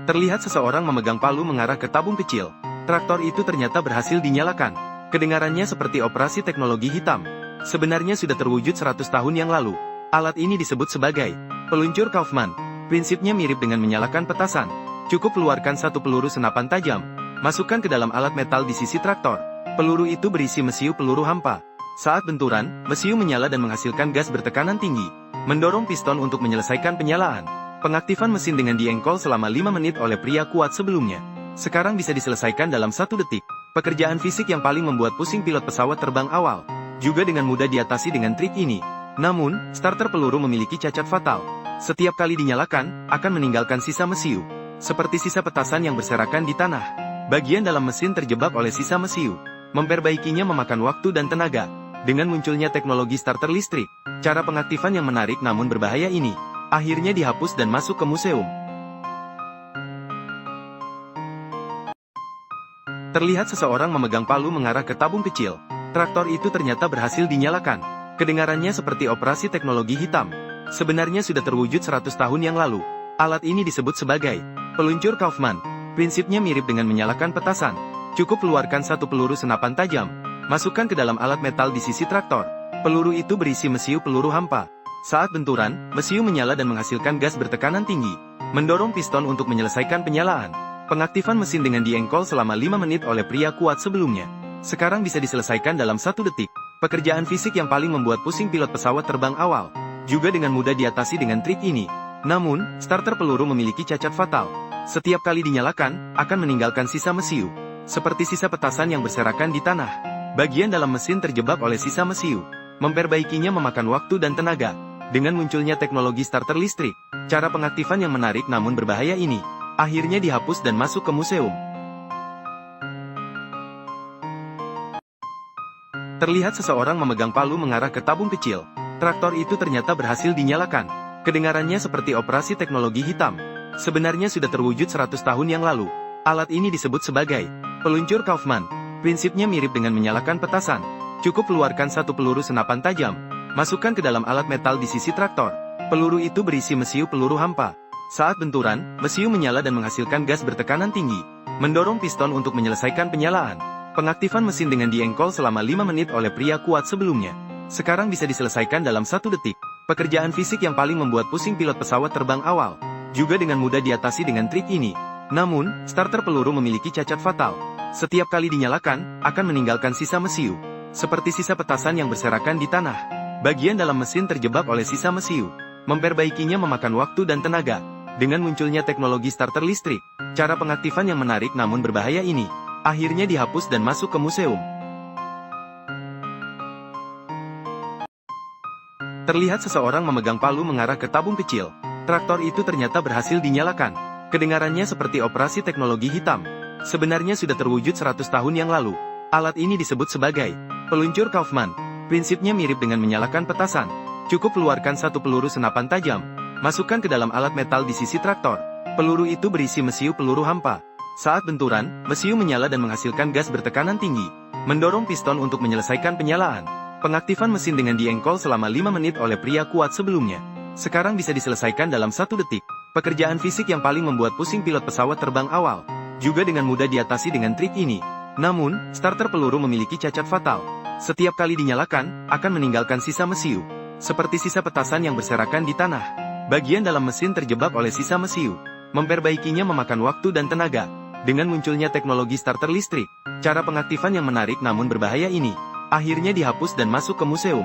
Terlihat seseorang memegang palu mengarah ke tabung kecil. Traktor itu ternyata berhasil dinyalakan. Kedengarannya seperti operasi teknologi hitam. Sebenarnya sudah terwujud 100 tahun yang lalu. Alat ini disebut sebagai peluncur Kaufman. Prinsipnya mirip dengan menyalakan petasan. Cukup keluarkan satu peluru senapan tajam. Masukkan ke dalam alat metal di sisi traktor. Peluru itu berisi mesiu peluru hampa. Saat benturan, mesiu menyala dan menghasilkan gas bertekanan tinggi. Mendorong piston untuk menyelesaikan penyalaan. Pengaktifan mesin dengan diengkol selama 5 menit oleh pria kuat sebelumnya. Sekarang bisa diselesaikan dalam 1 detik. Pekerjaan fisik yang paling membuat pusing pilot pesawat terbang awal. Juga dengan mudah diatasi dengan trik ini. Namun, starter peluru memiliki cacat fatal. Setiap kali dinyalakan, akan meninggalkan sisa mesiu. Seperti sisa petasan yang berserakan di tanah. Bagian dalam mesin terjebak oleh sisa mesiu. Memperbaikinya memakan waktu dan tenaga. Dengan munculnya teknologi starter listrik, cara pengaktifan yang menarik namun berbahaya ini, akhirnya dihapus dan masuk ke museum. Terlihat seseorang memegang palu mengarah ke tabung kecil. Traktor itu ternyata berhasil dinyalakan. Kedengarannya seperti operasi teknologi hitam. Sebenarnya sudah terwujud 100 tahun yang lalu. Alat ini disebut sebagai peluncur Kaufman. Prinsipnya mirip dengan menyalakan petasan. Cukup keluarkan satu peluru senapan tajam. Masukkan ke dalam alat metal di sisi traktor. Peluru itu berisi mesiu peluru hampa. Saat benturan, mesiu menyala dan menghasilkan gas bertekanan tinggi. Mendorong piston untuk menyelesaikan penyalaan. Pengaktifan mesin dengan diengkol selama 5 menit oleh pria kuat sebelumnya. Sekarang bisa diselesaikan dalam 1 detik. Pekerjaan fisik yang paling membuat pusing pilot pesawat terbang awal. Juga dengan mudah diatasi dengan trik ini. Namun, starter peluru memiliki cacat fatal. Setiap kali dinyalakan, akan meninggalkan sisa mesiu. Seperti sisa petasan yang berserakan di tanah. Bagian dalam mesin terjebak oleh sisa mesiu. Memperbaikinya memakan waktu dan tenaga. Dengan munculnya teknologi starter listrik, cara pengaktifan yang menarik namun berbahaya ini, akhirnya dihapus dan masuk ke museum. Terlihat seseorang memegang palu mengarah ke tabung kecil. Traktor itu ternyata berhasil dinyalakan. Kedengarannya seperti operasi teknologi hitam. Sebenarnya sudah terwujud 100 tahun yang lalu. Alat ini disebut sebagai peluncur Kaufman. Prinsipnya mirip dengan menyalakan petasan. Cukup keluarkan satu peluru senapan tajam. Masukkan ke dalam alat metal di sisi traktor. Peluru itu berisi mesiu peluru hampa. Saat benturan, mesiu menyala dan menghasilkan gas bertekanan tinggi. Mendorong piston untuk menyelesaikan penyalaan. Pengaktifan mesin dengan diengkol selama 5 menit oleh pria kuat sebelumnya. Sekarang bisa diselesaikan dalam 1 detik. Pekerjaan fisik yang paling membuat pusing pilot pesawat terbang awal. Juga dengan mudah diatasi dengan trik ini. Namun, starter peluru memiliki cacat fatal. Setiap kali dinyalakan, akan meninggalkan sisa mesiu. Seperti sisa petasan yang berserakan di tanah. Bagian dalam mesin terjebak oleh sisa mesiu. Memperbaikinya memakan waktu dan tenaga. Dengan munculnya teknologi starter listrik, cara pengaktifan yang menarik namun berbahaya ini, akhirnya dihapus dan masuk ke museum. Terlihat seseorang memegang palu mengarah ke tabung kecil. Traktor itu ternyata berhasil dinyalakan. Kedengarannya seperti operasi teknologi hitam. Sebenarnya sudah terwujud 100 tahun yang lalu. Alat ini disebut sebagai peluncur Kaufman. Prinsipnya mirip dengan menyalakan petasan. Cukup keluarkan satu peluru senapan tajam. Masukkan ke dalam alat metal di sisi traktor. Peluru itu berisi mesiu peluru hampa. Saat benturan, mesiu menyala dan menghasilkan gas bertekanan tinggi. Mendorong piston untuk menyelesaikan penyalaan. Pengaktifan mesin dengan diengkol selama 5 menit oleh pria kuat sebelumnya. Sekarang bisa diselesaikan dalam 1 detik. Pekerjaan fisik yang paling membuat pusing pilot pesawat terbang awal. Juga dengan mudah diatasi dengan trik ini. Namun, starter peluru memiliki cacat fatal. Setiap kali dinyalakan, akan meninggalkan sisa mesiu. Seperti sisa petasan yang berserakan di tanah. Bagian dalam mesin terjebak oleh sisa mesiu. Memperbaikinya memakan waktu dan tenaga. Dengan munculnya teknologi starter listrik, cara pengaktifan yang menarik namun berbahaya ini, akhirnya dihapus dan masuk ke museum.